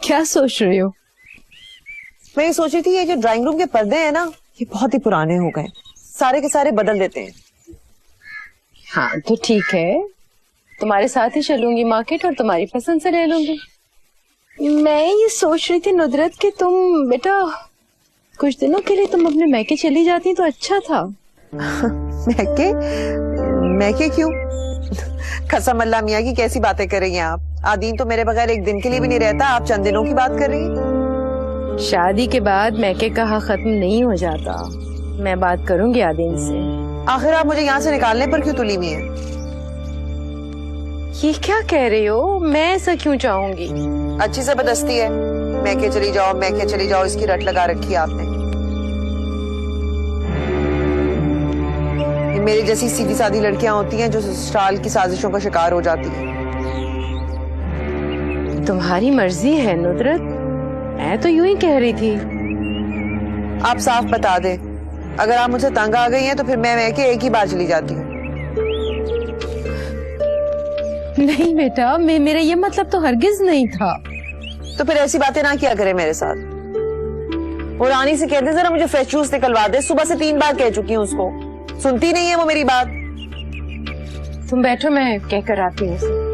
क्या सोच रही हो? मैं ये सोच रही थी, ये जो ड्राइंग रूम के पर्दे हैं ना, ये बहुत ही पुराने हो गए, सारे के सारे बदल देते हैं। हाँ तो ठीक है, तुम्हारे साथ ही चलूंगी मार्केट और तुम्हारी पसंद से ले लूंगी। मैं ये सोच रही थी नुदरत कि तुम बेटा कुछ दिनों के लिए तुम अपने मैके चली जाती तो अच्छा था। मैके? मैके क्यों? कसम अल्लाह मियाँ की, कैसी बातें कर रही हैं आप? आदीन तो मेरे बगैर एक दिन के लिए भी नहीं रहता, आप चंद दिनों की बात कर रही हैं। शादी के बाद मैके का हक खत्म नहीं हो जाता। मैं बात करूंगी आदीन से। आखिर आप मुझे यहाँ से निकालने पर क्यों तुली हुई हैं? ये क्या कह रही हो? मैं ऐसा क्यों चाहूंगी? अच्छी जबरदस्ती है, मैके चली जाओ मैके चली जाओ, इसकी रट लगा रखी है आपने। ये मेरी जैसी सीधी सादी लड़कियां होती हैं जो ससुराल की साजिशों का शिकार हो जाती हैं। तुम्हारी मर्जी है नुदरत, मैं तो यूं ही कह रही थी। आप साफ बता दें, अगर आप मुझसे तंग आ गई हैं तो फिर मैं मैके एक ही बार चली जाती हूँ। नहीं बेटा, मेरा ये मतलब तो हरगिज नहीं था। तो फिर ऐसी बातें ना किया करे मेरे साथ। वो रानी से कहते जरा मुझे फ्रेश जूस निकलवा दे, सुबह से 3 बार कह चुकी हूँ उसको, सुनती नहीं है वो मेरी बात। तुम बैठो, मैं कह कर आती हूँ।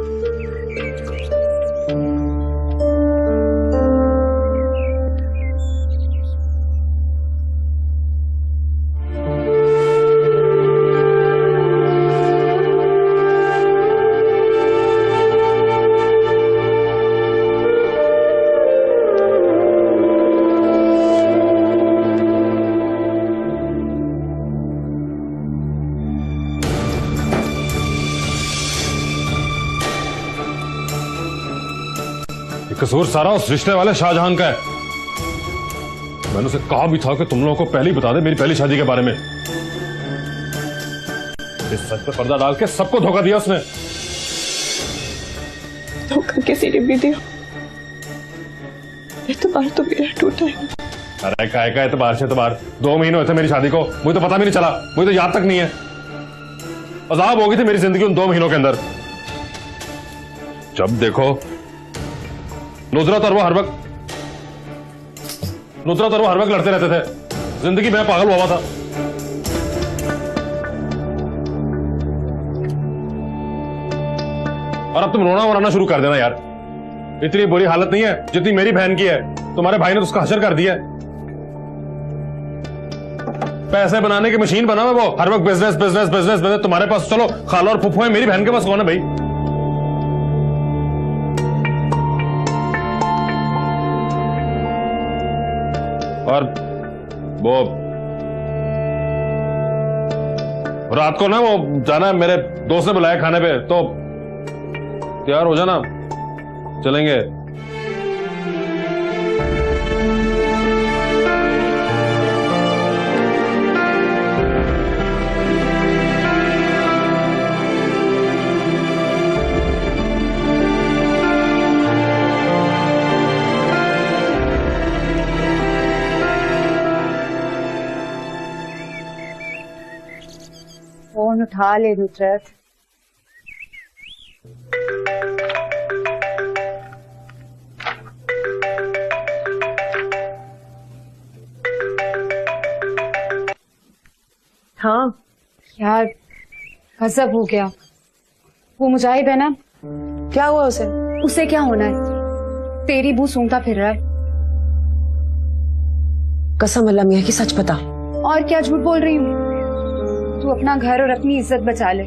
कसूर सारा उस रिश्ते वाले शाहजहां का है। मैंने उसे कहा भी था कि तुम लोगों को पहले ही बता दे मेरी पहली शादी के बारे में। इस सच पे पर्दा डाल के सबको धोखा दिया उसने। धोखा किसी ने भी दिया, एतबार तो मेरा टूटा है। अरे का एतबार से एतबार, 2 महीने हुए थे मेरी शादी को, मुझे तो पता भी नहीं चला, मुझे तो याद तक नहीं है। अजाब हो गई थी मेरी जिंदगी उन 2 महीनों के अंदर। जब देखो नुदरत और वो हर वक्त लड़ते रहते थे। जिंदगी में पागल हुआ था। और अब तुम रोना वराना शुरू कर देना यार। इतनी बुरी हालत नहीं है जितनी मेरी बहन की है। तुम्हारे भाई ने तो उसका हशर कर दिया है। पैसे बनाने की मशीन बना है वो, हर वक्त बिजनेस बिजनेस बिजनेस बिजनेस। तुम्हारे पास चलो खाला और फुफ्फू है, मेरी बहन के पास कौन है भाई? और वो रात को ना वो जाना है, मेरे दोस्त ने बुलाया खाने पे, तो तैयार हो जाना, चलेंगे। फोन उठा ले नुदरत। हाँ यार गजब हो गया। वो मुजाहिब है ना, क्या हुआ उसे? उसे क्या होना है? तेरी बू सूंघता फिर रहा है। कसम अल्लाह मियाँ की, सच बता। और क्या झूठ बोल रही हूँ? तू अपना घर और अपनी इज्जत बचा ले।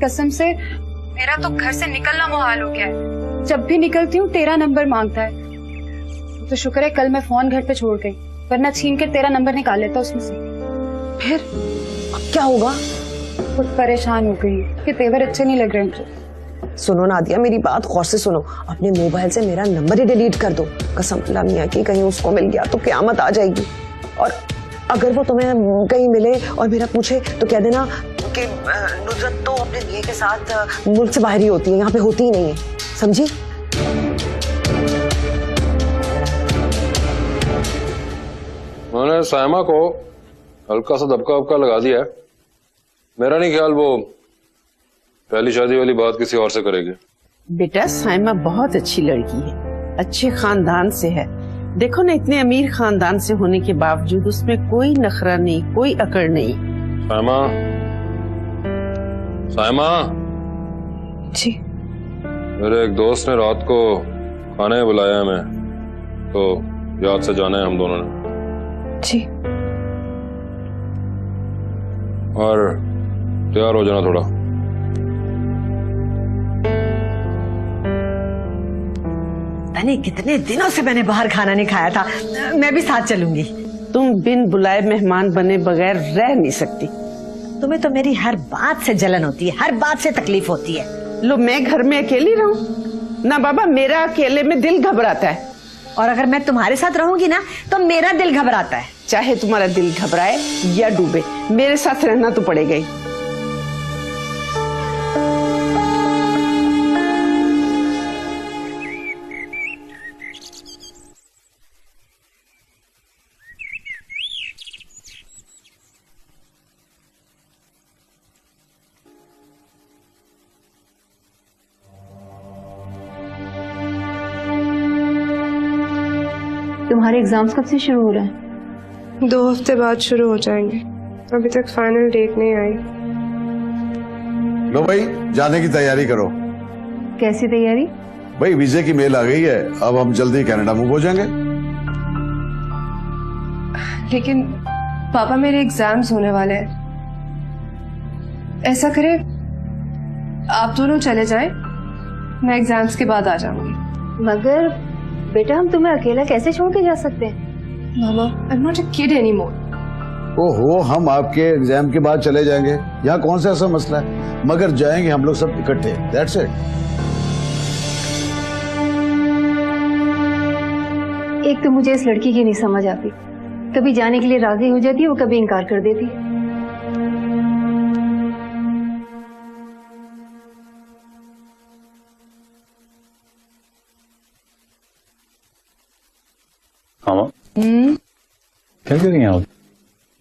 कसम से मेरा तो घर से निकलना मुहाल हो गया है। जब भी निकलती हूँ तेरा नंबर मांगता है। तो शुक्र है कल मैं फोन घर पे छोड़ गई, वरना छीन कर तेरा नंबर निकाल लेता उसमें से। फिर अब क्या होगा? खुद परेशान हो गई कि तेवर अच्छे नहीं लग रहे मुझे। सुनो नादिया, मेरी बात गौर से सुनो। अपने मोबाइल से मेरा नंबर ही डिलीट कर दो। कसम अल्लाह मियाँ की, कहीं उसको मिल गया तो क़यामत आ जाएगी। और अगर वो तुम्हें कहीं मिले और मेरा पूछे तो कह देना कि नुदरत तो अपने मियाँ के साथ मुल्क से बाहर ही होती है, यहाँ पे होती ही नहीं है, समझी? मैंने सायमा को हल्का सा दबका वबका लगा दिया है। मेरा नहीं ख्याल वो पहली शादी वाली बात किसी और से करेगी। बेटा सायमा बहुत अच्छी लड़की है, अच्छे खानदान से है। देखो ना, इतने अमीर खानदान से होने के बावजूद उसमें कोई नखरा नहीं, कोई अकड़ नहीं। सायमा, सायमा, जी मेरे एक दोस्त ने रात को खाने बुलाया हमें, तो याद से जाना है हम दोनों ने। जी और तैयार हो जाना थोड़ा। अरे कितने दिनों से मैंने बाहर खाना नहीं खाया था, मैं भी साथ चलूंगी। तुम बिन बुलाए मेहमान बने बगैर रह नहीं सकती। तुम्हें तो मेरी हर बात से जलन होती है, हर बात से तकलीफ होती है। लो, मैं घर में अकेली रहूं ना बाबा, मेरा अकेले में दिल घबराता है। और अगर मैं तुम्हारे साथ रहूंगी ना तो मेरा दिल घबराता है। चाहे तुम्हारा दिल घबराए या डूबे, मेरे साथ रहना तो पड़ेगा ही। तुम्हारे एग्जाम्स कब से शुरू हो रहे हैं? 2 हफ्ते बाद शुरू हो जाएंगे। अभी तक फाइनल डेट नहीं आई। लो भाई, जाने की तैयारी करो। कैसी तैयारी? भाई वीजे की मेल आ गई है, अब हम जल्दी कनाडा मूव हो जाएंगे। लेकिन पापा मेरे एग्जाम्स होने वाले हैं। ऐसा करें, आप दोनों चले जाएं, मैं एग्जाम्स के बाद आ जाऊंगी। मगर बेटा, हम तुम्हें अकेला कैसे छोड़ के जा सकते हैं? मामा, I am not a kid anymore. ओहो, हम आपके एग्जाम के बाद चले जाएंगे, यहाँ कौन सा ऐसा मसला है। मगर जाएंगे हम लोग सब इकट्ठे, दैट्स इट। एक तो मुझे इस लड़की की नहीं समझ आती, कभी जाने के लिए राजी हो जाती है, वो कभी इनकार कर देती है। क्या कर रही हैं आप?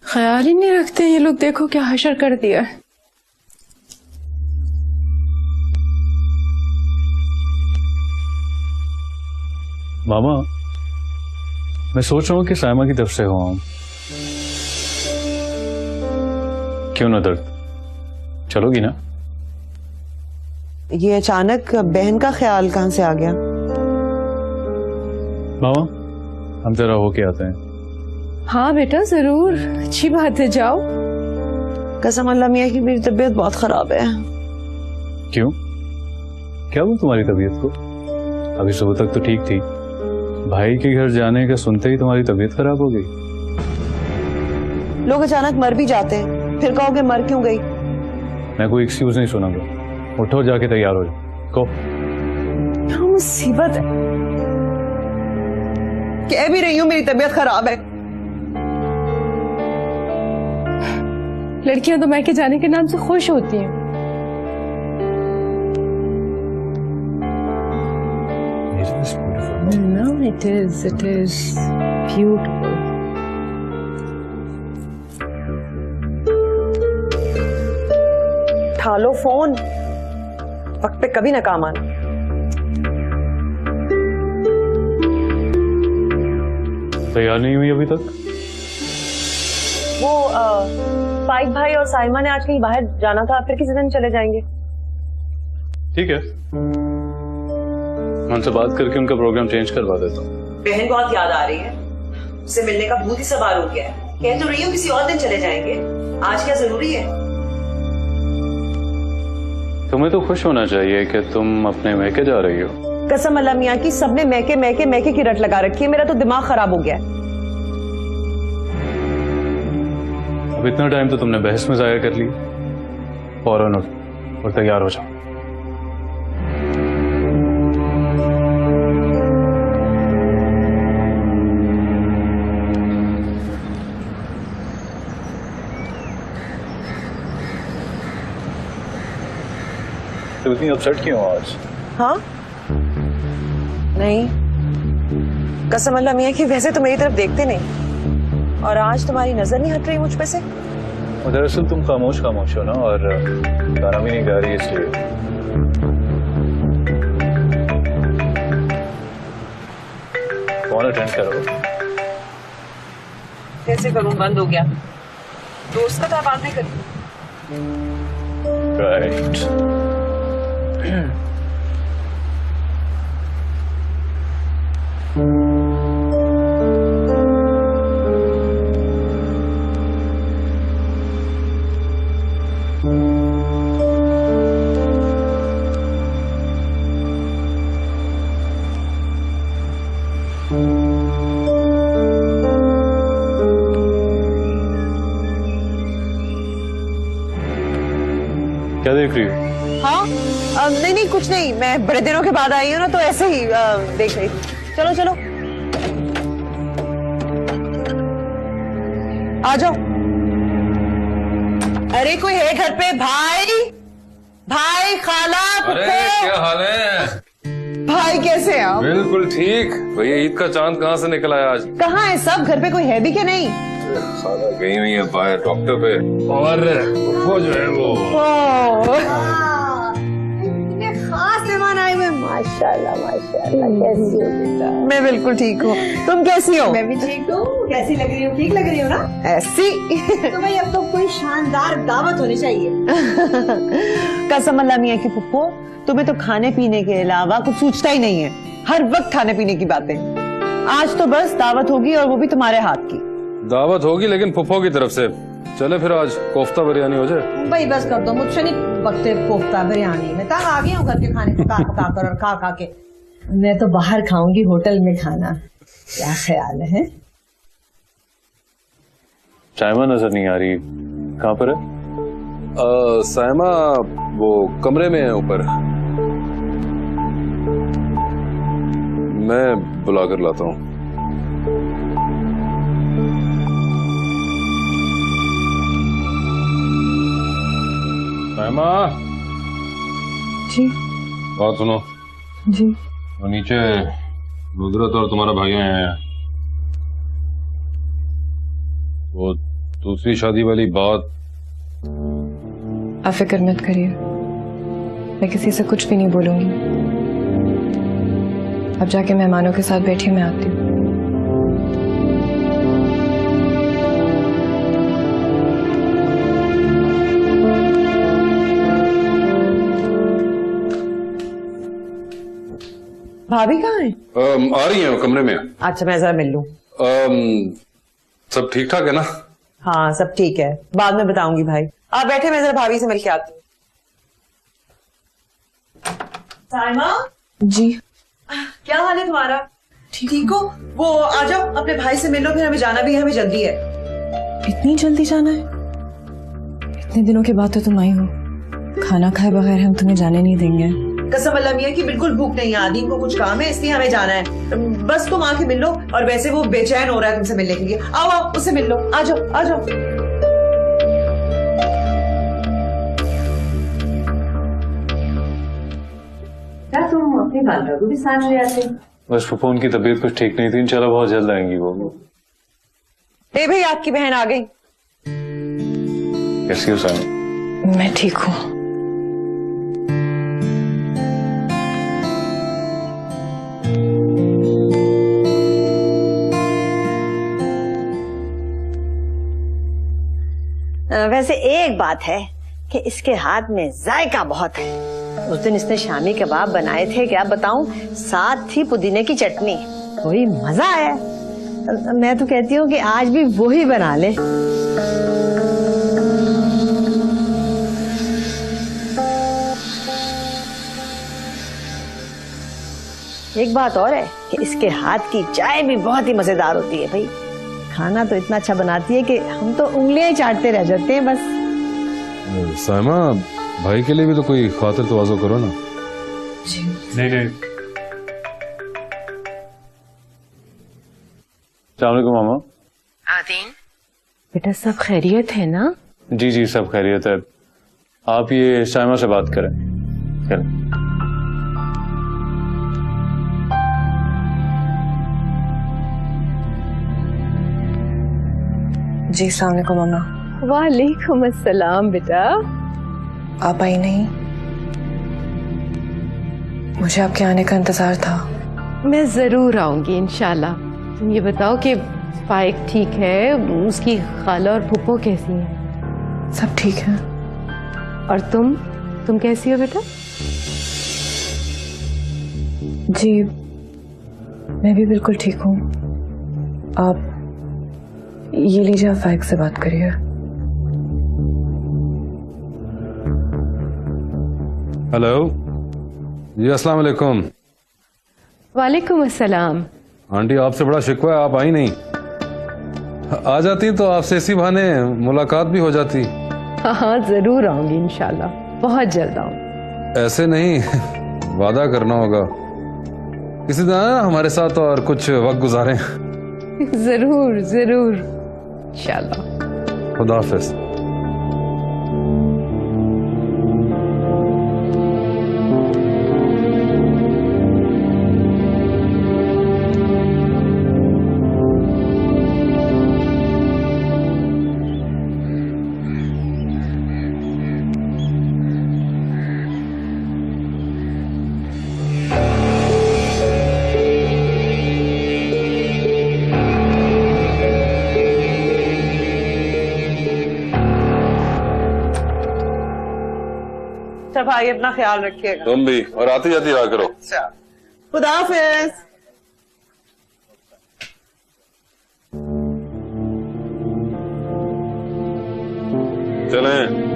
ख्याल ही नहीं रखते ये लोग, देखो क्या हशर कर दिया। मामा, मैं सोच रहा हूँ कि सायमा की तरफ से हो आऊं। क्यों ना दर्द, चलोगी ना? ये अचानक बहन का ख्याल कहाँ से आ गया? मामा, हम जरा होके आते हैं। हाँ बेटा जरूर, अच्छी बात है, जाओ। कसम अल्लाह मियाँ की मेरी तबीयत बहुत खराब है। क्यों, क्या हुआ तुम्हारी तबीयत को? अभी सुबह तक तो ठीक थी, भाई के घर जाने का सुनते ही तुम्हारी तबीयत खराब हो गई। लोग अचानक मर भी जाते हैं, फिर कहोगे मर क्यों गई? मैं कोई एक्सक्यूज नहीं सुनाऊंगा, उठो जाके तैयार हो जाओ। को क्या मुसीबत है, कह भी रही हूँ मेरी तबीयत खराब है। लड़कियां तो मैके जाने के नाम से खुश होती हैं। No, it is beautiful. उठा लो फोन, वक्त पे कभी ना काम आना। तैयार नहीं हुई अभी तक? वो फाइक भाई और साइमा ने आज कहीं बाहर जाना था, फिर किसी दिन चले जाएंगे। ठीक है, मैं उनसे बात करके उनका प्रोग्राम चेंज करवा देता हूँ। बहन बहुत याद आ रही है, उससे मिलने का भूत ही सवार हो गया है। कह तो रही हूँ किसी और दिन चले जाएंगे, आज क्या जरूरी है? तुम्हें तो खुश होना चाहिए कि तुम अपने मैके जा रही हो। कसम अल्लाह मियाँ की, सबने मैके मैके मैके की रट लगा रखी है, मेरा तो दिमाग खराब हो गया है। अब इतना टाइम तो तुमने बहस में जाया कर लिया, फौरन उठ और तैयार हो जाओ। तो इतनी अपसेट क्यों हो आज? हाँ नहीं, कसम अल्लाह मियाँ की, वैसे तो मेरी तरफ देखते नहीं, और आज तुम्हारी नजर नहीं हट रही मुझ पे से। दरअसल तुम खामोश खामोश हो ना, और गाना भी नहीं गा रही, इसलिए। फोन अटेंड करो। कैसे करूं, बंद हो गया। दोस्त का था, बात नहीं करी। राइट। क्या देख रही हो? हाँ नहीं नहीं कुछ नहीं, मैं बड़े दिनों के बाद आई हूँ ना, तो ऐसे ही देख रही थी। चलो चलो आ जाओ। अरे कोई है घर पे? भाई भाई, खाला, अरे फुफ्फो। क्या हाल है? भाई कैसे हैं आप? बिल्कुल ठीक भैया। ईद का चांद कहाँ से निकल आया आज? कहाँ है सब? घर पे कोई है भी क्या? नहीं खाला गई हुई है बाहर डॉक्टर पे, और वो जो है वो खास मेहमान आए हुए। माशाल्लाह माशाल्लाह, कैसी हो बेटा? मैं बिल्कुल ठीक हूँ, तुम कैसी हो? मैं भी ठीक हूँ। कैसी लग रही हूँ? ठीक लग रही हूँ ना? ऐसी तो भाई अब तो कोई शानदार दावत होनी चाहिए। कसम अल्लाह मियाँ की फुफ्फो, तुम्हें तो खाने पीने के अलावा कुछ सूझता ही नहीं है। हर वक्त खाने पीने की बातें। आज तो बस दावत होगी, और वो भी तुम्हारे हाथ की। दावत होगी लेकिन फुफ्फो की तरफ से। चले फिर आज कोफ्ता बिरयानी हो जाए। भाई बस कर दो, मुझसे नहीं बकते कोफ्ता बिरयानी। मैं तंग आ गई हूँ घर के खाने पका पका कर और खा खा के। मैं तो बाहर खाऊंगी, होटल में खाना। क्या ख्याल है? साइमा नजर नहीं आ रही, कहाँ पर है? साइमा वो कमरे में है ऊपर, मैं बुला कर लाता हूँ। साइमा जी बात सुनो जी। वो नीचे नुसरत और तुम्हारा भाई आए हैं। वो दूसरी शादी वाली बात। आप फिक्र मत करिए, मैं किसी से कुछ भी नहीं बोलूंगी। अब जाके मेहमानों के साथ बैठिए, मैं आती हूँ। भाभी कहाँ है? आ रही है वो कमरे में। अच्छा मैं जरा मिल लूं। सब ठीक ठाक है ना? हाँ सब ठीक है, बाद में बताऊंगी भाई। आप बैठे, मैं जरा भाभी से मिल के आती हूँ। साइमा जी क्या हाल है तुम्हारा? ठीक हो? वो आ जाओ, अपने भाई से मिल लो, फिर हमें जाना भी है, हमें जल्दी है। इतनी जल्दी जाना है? इतने दिनों के बाद तो तुम आई हो, खाना खाए बगैर हम तुम्हें जाने नहीं देंगे। कसम अल्लाह मियाँ की बिल्कुल भूख नहीं है, आदमी को कुछ काम है इसलिए हमें जाना है। बस तुम आके मिल लो, और वैसे वो बेचैन हो रहा है तुमसे मिलने के लिए। आओ आओ उससे मिल लो, आ जाओ आ जाओ। क्या तुम अपनी बालका को भी साथ ले आते? बस फुफ्फो उनकी तबीयत कुछ ठीक नहीं थी, इंशाल्लाह बहुत जल्द आएंगी वो। ए भाई आपकी बहन आ गई। कैसी हो साइमा? मैं ठीक हूँ। वैसे एक बात है कि इसके हाथ में जायका बहुत है। उस दिन इसने शामी कबाब बनाए थे, क्या बताऊं, साथ थी पुदीने की चटनी, वही मजा आया। मैं तो कहती हूँ कि आज भी वही बना ले। एक बात और है कि इसके हाथ की चाय भी बहुत ही मजेदार होती है। भाई खाना तो इतना अच्छा बनाती है कि हम तो उंगलियां ही चाटते रह जाते हैं बस। साइमा भाई के लिए भी तो कोई खातिर तवाज़ो करो ना। नहीं नहीं। अस्सलामुअलैकुम मामा। आदीन बेटा, सब खैरियत है ना? जी जी सब खैरियत है। आप ये साइमा से बात करें। चलें। जी अस्सलाम वालेकुम मामा। वालेकुम अस्सलाम बेटा। आप आई नहीं? मुझे आपके आने का इंतजार था। मैं जरूर आऊंगी इंशाल्लाह। तुम ये बताओ कि फाइक ठीक है, उसकी खाला और फूफो कैसी हैं? सब ठीक है। और तुम कैसी हो बेटा? जी मैं भी बिल्कुल ठीक हूँ। आप ये लीजिए, आप फाइक से बात करिए। हेलो जी, अस्सलाम वालेकुम। वालेकुम अस्सलाम। आंटी आपसे बड़ा शिकवा है, आप आई नहीं। आ जाती तो आपसे इसी बहाने मुलाकात भी हो जाती। हाँ जरूर आऊंगी इंशाल्लाह, बहुत जल्द आऊंगी। ऐसे नहीं, वादा करना होगा किसी दिन आना हमारे साथ और कुछ वक्त गुजारें। जरूर जरूर इंशाल्लाह। खुदा हाफिज। अच्छा भाई अपना ख्याल रखिएगा। तुम भी, और आती जाती रहा करो। अच्छा खुदा हाफिज। चलें।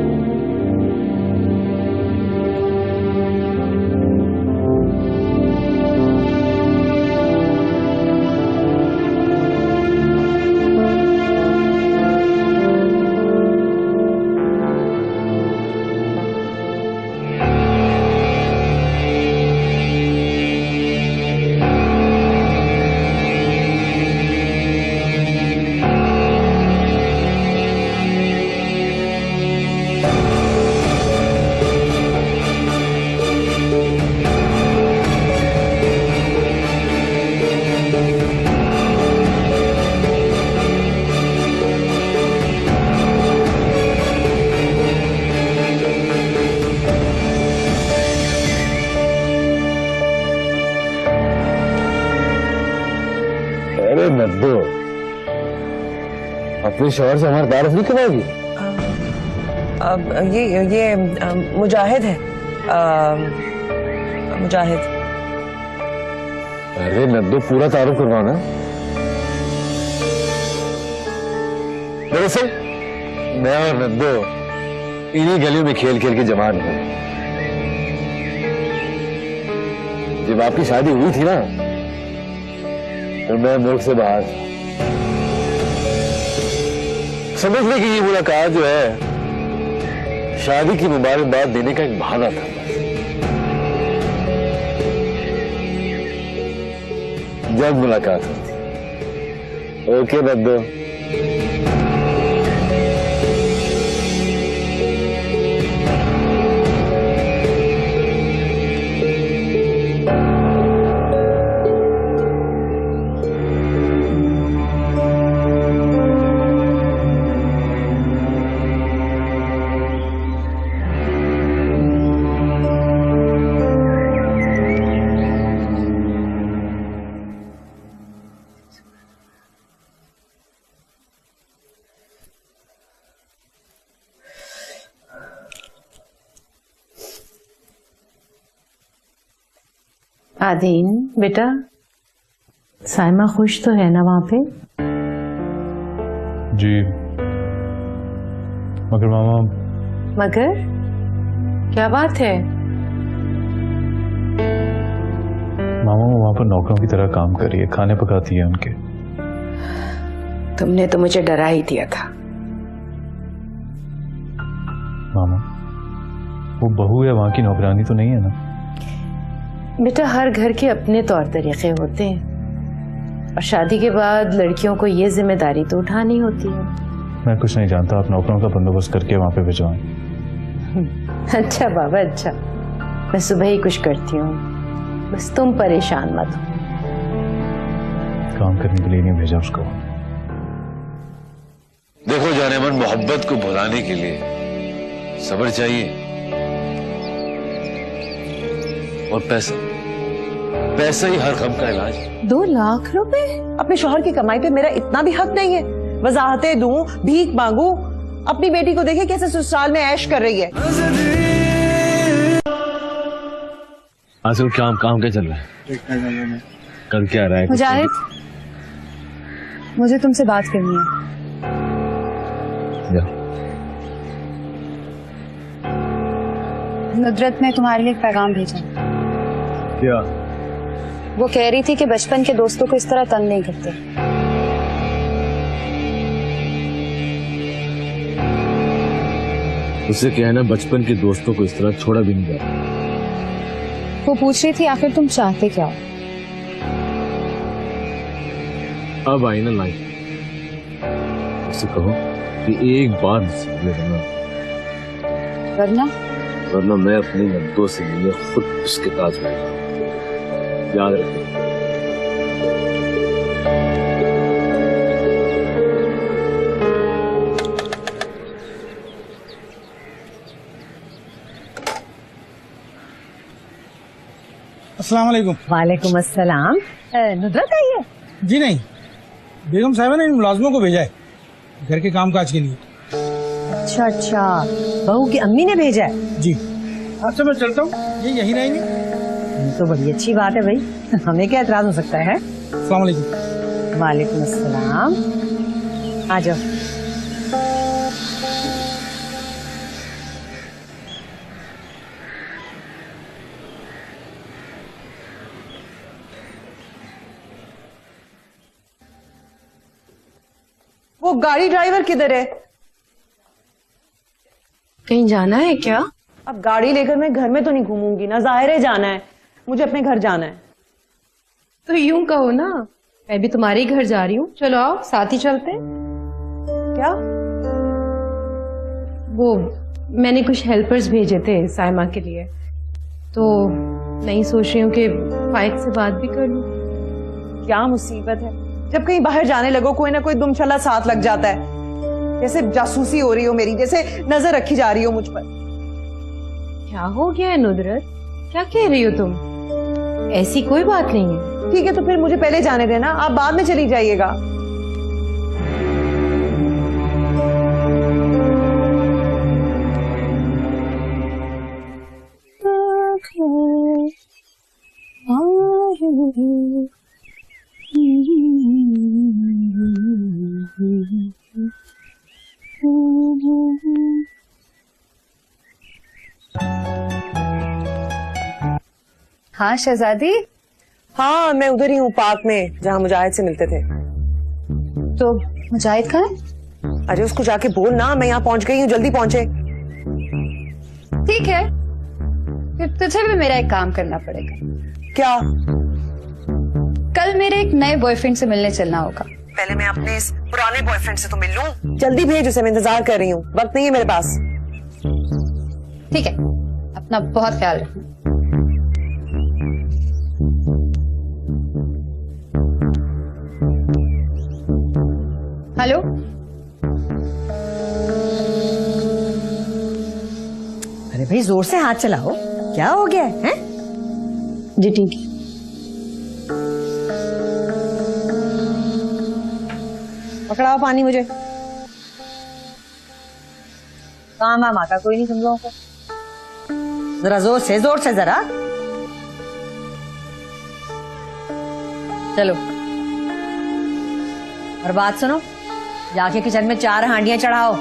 अरे नद्दो, अपने शोहर से हमारी तारीफ नहीं करवाएगी? अब ये मुजाहिद है, मुजाहिद। अरे नद्दो, पूरा तारुफ करवाना। दरअसल मैं और नद्दो इन्हीं गलियों में खेल खेल के जवान हुए। जब आपकी शादी हुई थी ना, तो मैं मुल्क से बाहर था। समझ लें कि ये मुलाकात जो है शादी की मुबारकबाद देने का एक बहाना था। जब मुलाकात होती। ओके नद्दो। आदीन बेटा, साइमा खुश तो है ना वहां पे? जी, मगर मामा। मगर क्या बात है? मामा वो वहां पर नौकरों की तरह काम कर रही है, खाने पकाती है उनके। तुमने तो मुझे डरा ही दिया था। मामा वो बहू है, वहां की नौकरानी तो नहीं है ना? बेटा हर घर के अपने तौर तरीके होते हैं और शादी के बाद लड़कियों को ये जिम्मेदारी तो उठानी होती है। मैं कुछ नहीं जानता, आप नौकरों का बंदोबस्त करके वहां पे भिजवाएं। अच्छा बाबा अच्छा, मैं सुबह ही कुछ करती हूँ, बस तुम परेशान मत हो। काम करने के लिए नहीं भेजा उसको। देखो जाने मन, मोहब्बत को भुलाने के लिए सब्र चाहिए और पैसा। पैसा ही हर गम का इलाज। 2 लाख रुपए? अपने शोहर की कमाई पे मेरा इतना भी हक नहीं है? वजाहतें दूं, भीख मांगू? अपनी बेटी को देखे कैसे ससुराल में ऐश कर रही है। आजकल काम क्या चल रहा है? कर क्या रहा है? मुजाहिद, मुझे तुमसे बात करनी है। नुदरत ने तुम्हारे लिए एक पैगाम भेजा। क्या? वो कह रही थी कि बचपन के दोस्तों को इस तरह तंग नहीं करते। उससे कहना बचपन के दोस्तों को इस तरह छोड़ा भी नहीं जाता। वो पूछ रही थी आखिर तुम चाहते क्या हो? अब आई ना लाइफ, उसे कहो कि एक बार मुझसे मिले वरना वरना मैं अपनी नब्दों से लिए खुद उसके ताज बैठा। याद रखें। अस्सलाम वालेकुम। वालेकुम अस्सलाम। नुदरत आई है? जी नहीं, बेगम साहिबा ने इन मुलाजमों को भेजा है घर के कामकाज के लिए। अच्छा अच्छा, बहू की अम्मी ने भेजा है? जी। अच्छा मैं चलता हूँ, ये यहीं रहेंगे? ये तो बड़ी अच्छी बात है भाई, हमें क्या एतराज हो सकता है? अस्सलाम वालेकुम। वालेकुम अस्सलाम। आ जाओ। वो गाड़ी ड्राइवर किधर है? कहीं जाना है क्या? अब गाड़ी लेकर मैं घर में तो नहीं घूमूंगी ना, जाहिर है जाना है, मुझे अपने घर जाना है। तो यूं कहो ना, मैं भी तुम्हारे ही घर जा रही हूँ, चलो आओ साथ ही चलते हैं। क्या? वो मैंने कुछ हेल्पर्स भेजे थे साइमा के लिए, तो नहीं सोच रही हूँ कि फाइक से बात भी कर लूँ। क्या मुसीबत है, जब कहीं बाहर जाने लगो कोई ना कोई दुमछला साथ लग जाता है। जैसे जासूसी हो रही हो मेरी, जैसे नजर रखी जा रही हो मुझ पर। क्या हो गया है नुदरत, क्या कह रही हो तुम? ऐसी कोई बात नहीं है। ठीक है तो फिर मुझे पहले जाने देना, आप बाद में चली जाइएगा। हाँ शहजादी। हाँ मैं उधर ही हूँ, पार्क में जहाँ मुजाहिद से मिलते थे। तो मुजाहिद कहाँ है? अरे उसको जाके बोल ना, मैं यहाँ पहुंच गई हूँ, जल्दी पहुंचे। ठीक है, फिर तुझे भी मेरा एक काम करना पड़ेगा। क्या? कल मेरे एक नए बॉयफ्रेंड से मिलने चलना होगा। पहले मैं अपने इस पुराने बॉयफ्रेंड से तो मिल लूं। जल्दी भेज उसे, मैं इंतजार कर रही हूँ, वक्त नहीं है मेरे पास। ठीक है, अपना बहुत ख्याल रखना। हेलो, अरे भाई जोर से हाथ चलाओ, क्या हो गया है? जी ठीक है। पकड़ाओ पानी मुझे। काम वाम आता कोई नहीं तुम लोगों को। जरा जोर से जरा। चलो, और बात सुनो, जाके किचन में 4 हांडियां चढ़ाओ,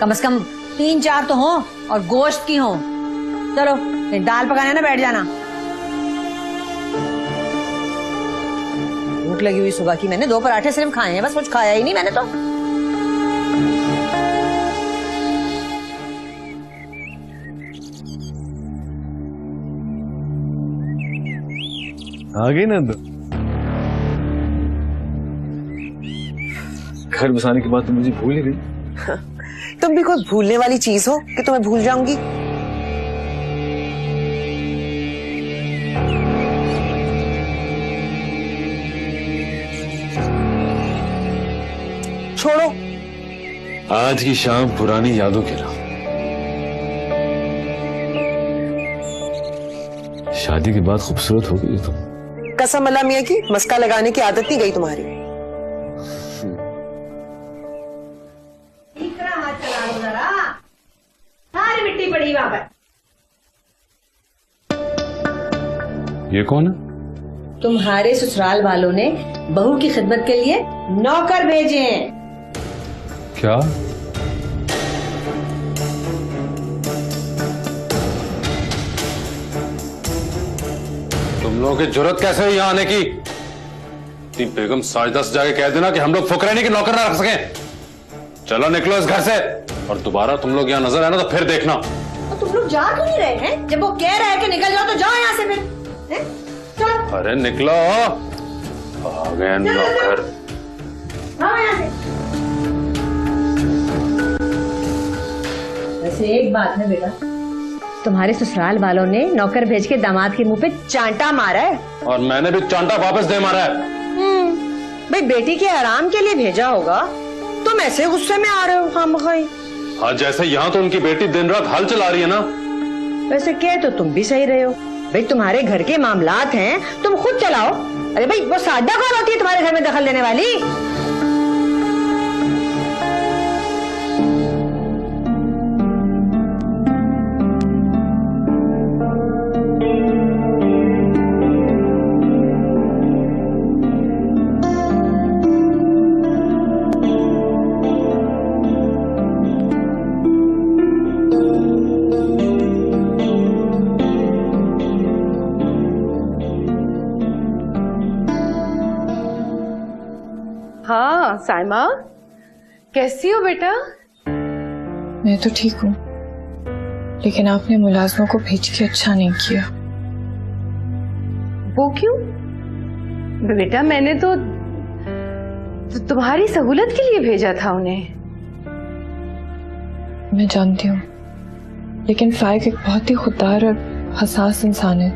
कम से कम 3-4 तो हो और गोश्त की हो। चलो फिर दाल पकाने ना बैठ जाना। भूख लगी हुई सुबह की, मैंने 2 पराठे सिर्फ खाए हैं, बस कुछ खाया ही नहीं मैंने तो। आ गई ना घर बसाने के बाद तो मुझे भूल ही गई। तुम भी कोई भूलने वाली चीज हो कि तुम्हें भूल जाऊंगी? छोड़ो, आज की शाम पुरानी यादों के नाम। शादी के बाद खूबसूरत हो गई तुम। कसम अल्लाह मियां की मस्का लगाने की आदत नहीं गई तुम्हारी। हाथ चला लो जरा, सारी मिट्टी पड़ी वहां पर। ये कौन है? तुम्हारे ससुराल वालों ने बहू की खिदमत के लिए नौकर भेजे हैं। क्या? तुम लोगों की जरूरत कैसे है यहाँ आने की? इतनी बेगम साजिदा से जाके कह देना कि हम लोग फुकरानी के नौकर ना रख सकें। चलो निकलो इस घर से, और दोबारा तुम लोग यहाँ नजर आए ना तो फिर देखना। तो तुम लोग जा क्यों नहीं रहे हैं? जब वो कह रहा है कि निकल जाओ तो जाओ यहाँ से फिर। हैं? चलो। अरे निकलो, आ गए नौकर। जाओ यहाँ से। वैसे एक बात है बेटा, तुम्हारे ससुराल वालों ने नौकर भेज के दामाद के मुंह पे चांटा मारा है। और मैंने भी चांटा वापस दे मारा है। भाई बेटी के आराम के लिए भेजा होगा, तुम ऐसे गुस्से में आ रहे हो खामखाई। हाँ, जैसे यहाँ तो उनकी बेटी दिन रात हल चला रही है ना। वैसे कह तो तुम भी सही रहे हो भाई, तुम्हारे घर के मामलात हैं, तुम खुद चलाओ। अरे भाई वो सादा कौन होती है तुम्हारे घर में दखल देने वाली? हाँ साइमा, कैसी हो बेटा? मैं तो ठीक हूँ, लेकिन आपने मुलाजमों को भेज के अच्छा नहीं किया। वो क्यों? बेटा मैंने तो तुम्हारी सहूलत के लिए भेजा था उन्हें। मैं जानती हूँ, लेकिन फाइक एक बहुत ही खुददार और हसास इंसान है।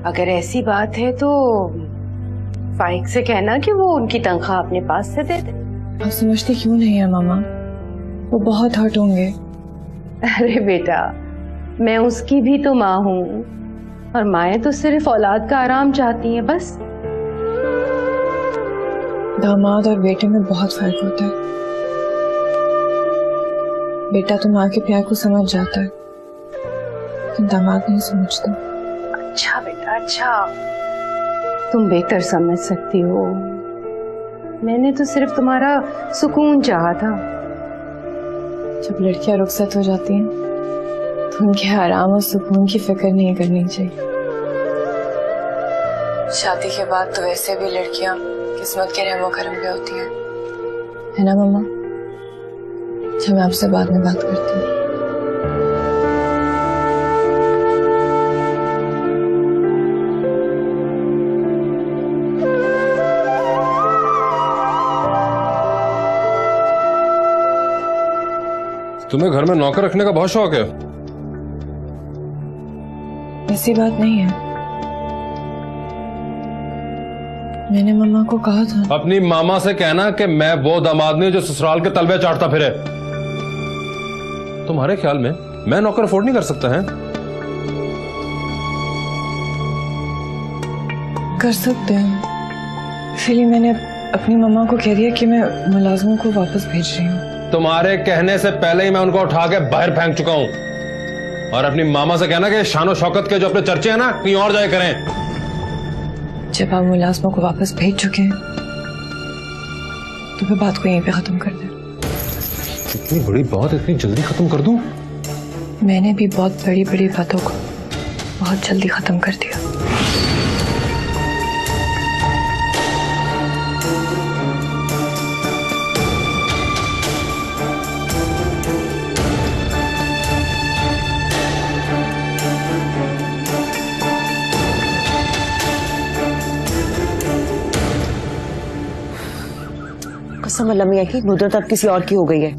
अगर ऐसी बात है तो फाइक से कहना कि वो उनकी तनख्वाह अपने पास से दे दे। आप समझती क्यों नहीं है मामा, वो बहुत हर्ट होंगे। अरे बेटा, मैं उसकी भी तो माँ हूँ, और माएँ तो सिर्फ औलाद का आराम चाहती हैं बस। दामाद और बेटे में बहुत फर्क होता है। बेटा तो माँ के प्यार को समझ जाता है, लेकिन दामाद नहीं समझता। अच्छा बेटा अच्छा, तुम बेहतर समझ सकती हो। मैंने तो सिर्फ तुम्हारा सुकून चाहा था। जब लड़कियां रुखसत हो जाती हैं तो उनके आराम और सुकून की फिक्र नहीं करनी चाहिए। शादी के बाद तो वैसे भी लड़कियां किस्मत के रहमो करम पे होती हैं, है ना मम्मा? अच्छा, मैं आपसे बाद में बात करती हूँ। तुम्हें घर में नौकर रखने का बहुत शौक है? ऐसी बात नहीं है, मैंने मम्मा को कहा था। अपनी मामा से कहना कि मैं वो दामाद नहीं जो ससुराल के तलबे चाटता फिरे। तुम्हारे ख्याल में मैं नौकर अफोर्ड नहीं कर सकता है? कर सकते हैं, इसलिए मैंने अपनी मम्मा को कह दिया कि मैं मुलाजमों को वापस भेज रही हूँ। तुम्हारे कहने से पहले ही मैं उनको उठा के बाहर फेंक चुका हूं। और अपनी मामा से कहना कि शानो शौकत के जो अपने चर्चे हैं ना, कहीं और जाए करें। जब आप मुलाजमों को वापस भेज चुके हैं तो फिर बात को यहीं पे खत्म कर दें। इतनी बड़ी बात इतनी जल्दी खत्म कर दूं? मैंने भी बहुत बड़ी बड़ी बातों को बहुत जल्दी खत्म कर दिया। कसम अल्लाह मियां की नुदरत अब किसी और की हो गई है।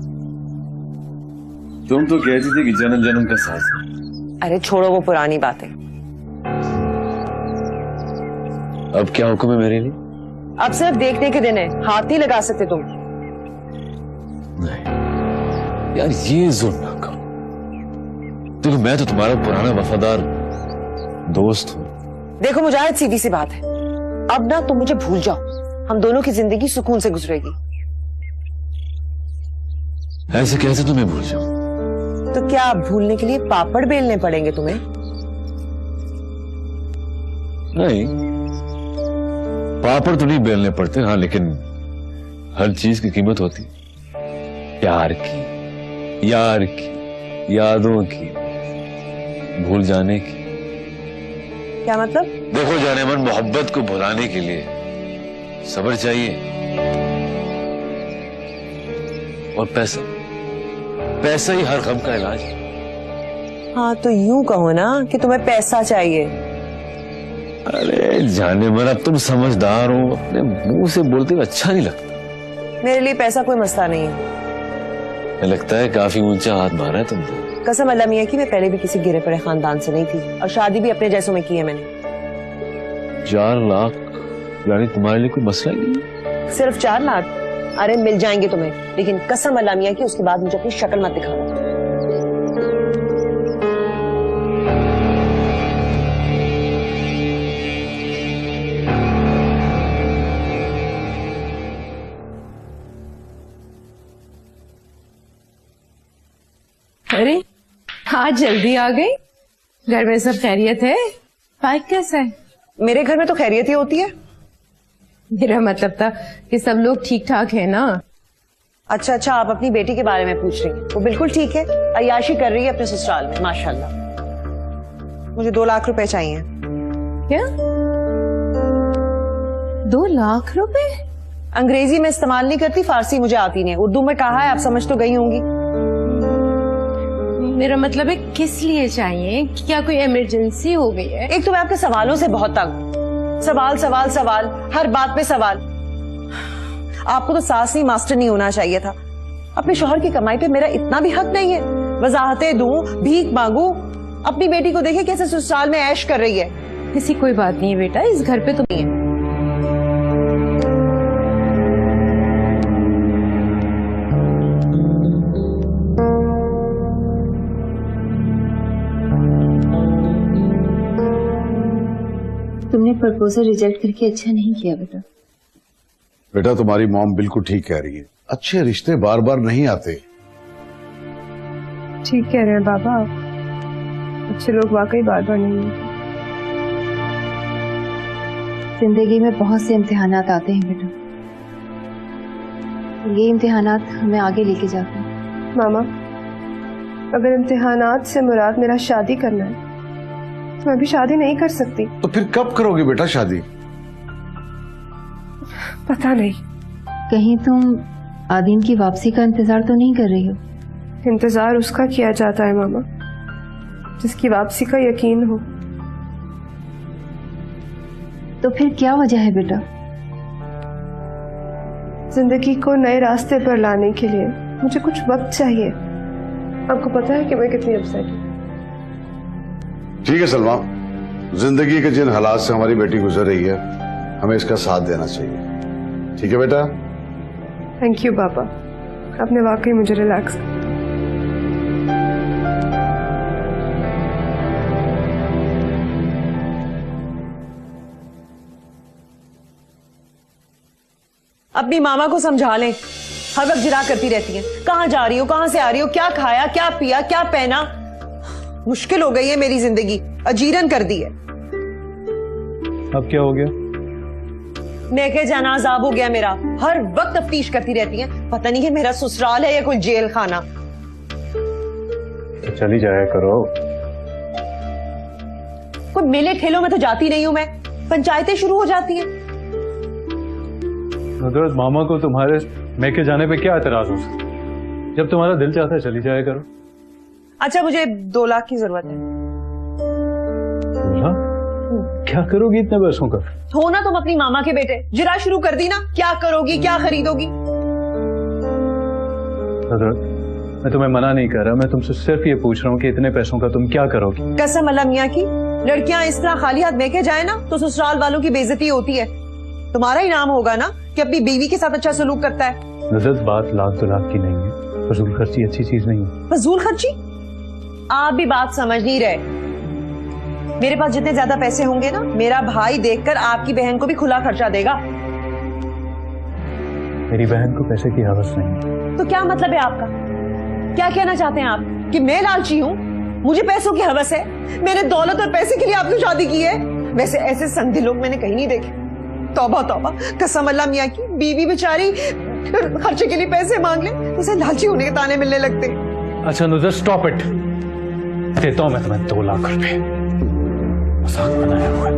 तुम तो कहती थी कि जन्म जन्म का साथ है। अरे छोड़ो वो पुरानी बातें। अब क्या हुक्म है मेरे लिए? अब सिर्फ देखने के दिन है, हाथ नहीं लगा सकते तुम। नहीं यार, ये जुल्म ना करो। देखो मैं तो तुम्हारा पुराना वफादार दोस्त हूँ। देखो मुजाहिद, सीधी सी बात है, अब ना तुम मुझे भूल जाओ, हम दोनों की जिंदगी सुकून से गुजरेगी। ऐसे कैसे तुम्हें भूल जाऊं? तो क्या भूलने के लिए पापड़ बेलने पड़ेंगे तुम्हें? नहीं, पापड़ तो नहीं बेलने पड़ते, हाँ, लेकिन हर चीज की कीमत होती, प्यार की, यार की, यादों की, भूल जाने की। क्या मतलब? देखो जाने मन, मोहब्बत को भुलाने के लिए सब्र चाहिए और पैसा, पैसा ही हर गम का इलाज है। हाँ तो यूं कहो ना कि तुम्हें पैसा चाहिए। अरे जाने मन, अब तुम समझदार हो, अपने मुंह से बोलते हुए अच्छा नहीं लगता। मेरे लिए पैसा कोई मसला नहीं है। लगता है काफी ऊंचा हाथ मारा है तुमने। कसम अल्लाह मियां की, मैं पहले भी किसी गिरे पड़े खानदान से नहीं थी और शादी भी अपने जैसों में की है मैंने। 4 लाख यानी तुम्हारे लिए कोई मसला ही नहीं? सिर्फ 4 लाख? अरे मिल जाएंगे तुम्हें, लेकिन कसम अल्लाह मियां की, उसके बाद मुझे अपनी शक्ल मत दिखाना। अरे आज जल्दी आ गई, घर में सब खैरियत है? फाइक कैसा है? मेरे घर में तो खैरियत ही होती है। मेरा मतलब था कि सब लोग ठीक ठाक है ना। अच्छा अच्छा, आप अपनी बेटी के बारे में पूछ रही हैं। वो बिल्कुल ठीक है, अय्याशी कर रही है अपने ससुराल में, माशाल्लाह। मुझे 2 लाख रुपए चाहिए। क्या 2 लाख रुपए? अंग्रेजी में इस्तेमाल नहीं करती, फारसी मुझे आती नहीं, उर्दू में कहा है, आप समझ तो गई होंगी। मेरा मतलब है किस लिए चाहिए? क्या कोई इमरजेंसी हो गई है? एक तो मैं आपके सवालों से बहुत तंग, सवाल सवाल सवाल, हर बात पे सवाल। आपको तो सास नहीं मास्टर नहीं होना चाहिए था। अपने शौहर की कमाई पे मेरा इतना भी हक नहीं है? वजाहतें दूं, भीख मांगू? अपनी बेटी को देखे कैसे ससुराल में ऐश कर रही है। किसी कोई बात नहीं है बेटा, इस घर पे तो नहीं है। तुमने प्रपोजल रिजेक्ट करके अच्छा नहीं किया बेटा। बेटा तुम्हारी मॉम बिल्कुल ठीक कह रही है, अच्छे रिश्ते बार बार नहीं आते। ठीक कह रहे हैं बाबा, अच्छे लोग वाकई बार बार नहीं मिलते। जिंदगी में बहुत से इम्तिहानात आते हैं बेटा, ये इम्तिहानात हमें आगे लेके जाते हैं। मामा, अगर इम्तिहानात से मुराद मेरा शादी करना है तो मैं भी शादी नहीं कर सकती। तो फिर कब करोगी बेटा शादी? पता नहीं। कहीं तुम आदीन की वापसी का इंतजार तो नहीं कर रही हो? इंतजार उसका किया जाता है मामा जिसकी वापसी का यकीन हो। तो फिर क्या वजह है बेटा? जिंदगी को नए रास्ते पर लाने के लिए मुझे कुछ वक्त चाहिए। आपको पता है कि मैं कितनी अपसेट हूँ। ठीक है सलमा, जिंदगी के जिन हालात से हमारी बेटी गुजर रही है, हमें इसका साथ देना चाहिए। ठीक है बेटा? थैंक यू पापा, आपने वाकई मुझे रिलैक्स। अपनी मामा को समझा लें, हर वक्त जिरा करती रहती हैं। कहाँ जा रही हो, कहाँ से आ रही हो, क्या खाया, क्या पिया, क्या पहना। मुश्किल हो गई है मेरी जिंदगी, अजीरन कर दी है। अब क्या हो गया? मैं क्या जाना अजाब हो गया मेरा, हर वक्त तफ्तीश करती रहती हैं। पता नहीं है मेरा ससुराल है या कोई जेल खाना। तो चली जाया करो। कोई मेले ठेलों में तो जाती नहीं हूं मैं, पंचायतें शुरू हो जाती हैं। नुदरत, मामा को तुम्हारे मैके जाने पे क्या एतराज हो सकता? जब तुम्हारा दिल चाहता है चली जाया करो। अच्छा, मुझे 2 लाख की जरूरत है। क्या करोगी इतने पैसों का? हो ना तुम अपनी मामा के बेटे, जिरा शुरू कर दी ना। क्या करोगी, क्या खरीदोगी? मैं तुम्हें मना नहीं कर रहा, मैं तुमसे सिर्फ ये पूछ रहा हूँ कि इतने पैसों का तुम क्या करोगी? कसम अल्लाह मियां की, लड़कियां इस तरह खाली हाथ लेके जाए ना तो ससुराल वालों की बेइज्जती होती है। तुम्हारा ही नाम होगा ना कि अपनी बीवी के साथ अच्छा सलूक करता है। नजर, बात लाख 2 लाख की नहीं है, फजूल खर्ची अच्छी चीज नहीं है। फजूल खर्ची? आप भी बात समझ नहीं रहे। मेरे पास जितने ज्यादा पैसे होंगे ना, मेरा भाई देखकर आपकी बहन को भी खुला खर्चा देगा। मेरी बहन को पैसे की हवस नहीं। तो क्या मतलब है आपका? क्या कहना चाहते हैं आप कि मैं लालची हूँ, मुझे पैसों की हवस है, मैंने दौलत और पैसे के लिए आपकी शादी की है? वैसे ऐसे संधि लोग मैंने कहीं नहीं देखे। तौबा तौबा, कसम अल्लाह मियाँ की, बीवी बेचारी खर्चे के लिए पैसे मांग ले तो उसे लालची होने के ताने मिलने लगते। अच्छा नुजरत, स्टॉप इट। देता हूं मैं तुम्हें 2 लाख रुपए। मजाक बनाया हुआ है।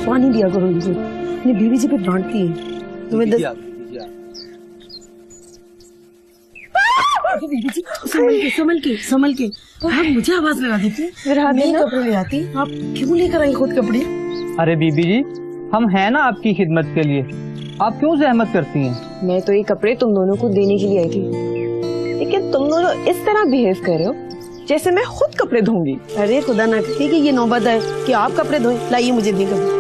पानी दिया करो मुझे, अपनी बीवी जी पे डांटती है। तुम्हें संभल के आप मुझे आवाज लगा देती है। कपड़े ले आती, आप क्यों लेकर आई खुद कपड़े? अरे बीबी जी, हम हैं ना आपकी खिदमत के लिए, आप क्यों जहमत करती हैं? मैं तो ये कपड़े तुम दोनों को देने के लिए आई थी, लेकिन तुम दोनों इस तरह बिहेव कर रहे हो जैसे मैं खुद कपड़े धोऊंगी। अरे खुदा ना करे कि ये नौबत है कि आप कपड़े धोए। लाइए मुझे दी कपड़े।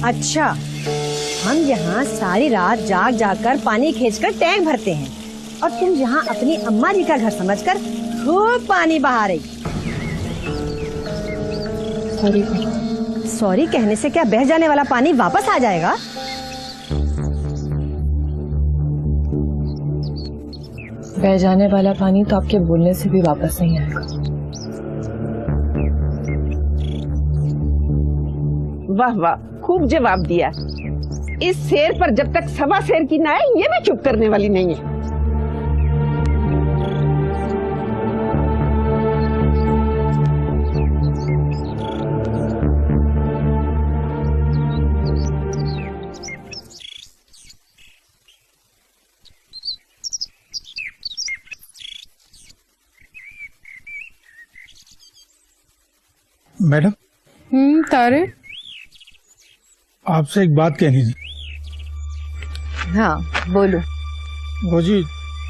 अच्छा, हम यहाँ सारी रात जाग जाग कर पानी खींचकर टैंक भरते हैं और तुम यहाँ अपनी अम्मा जी का घर समझकर खूब पानी बहा रही। सॉरी कहने से क्या बह जाने वाला पानी वापस आ जाएगा? बह जाने वाला पानी तो आपके बोलने से भी वापस नहीं आएगा। वाह वाह, खूब जवाब दिया। इस शेर पर जब तक 1.25 शेर की ना आए, ये भी चुप करने वाली नहीं है। मैडम, तारे, आपसे एक बात कहनी थी। हाँ बोलो। वो जी,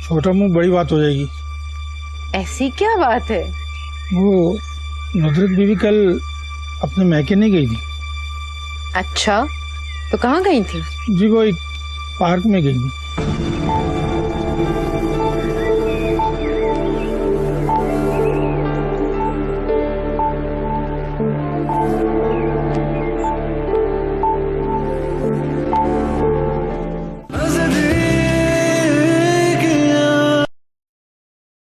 छोटा मुंह बड़ी बात हो जाएगी। ऐसी क्या बात है? वो नुसरत बीवी कल अपने मैके नहीं गई थी। अच्छा, तो कहाँ गई थी? जी वो एक पार्क में गई थी।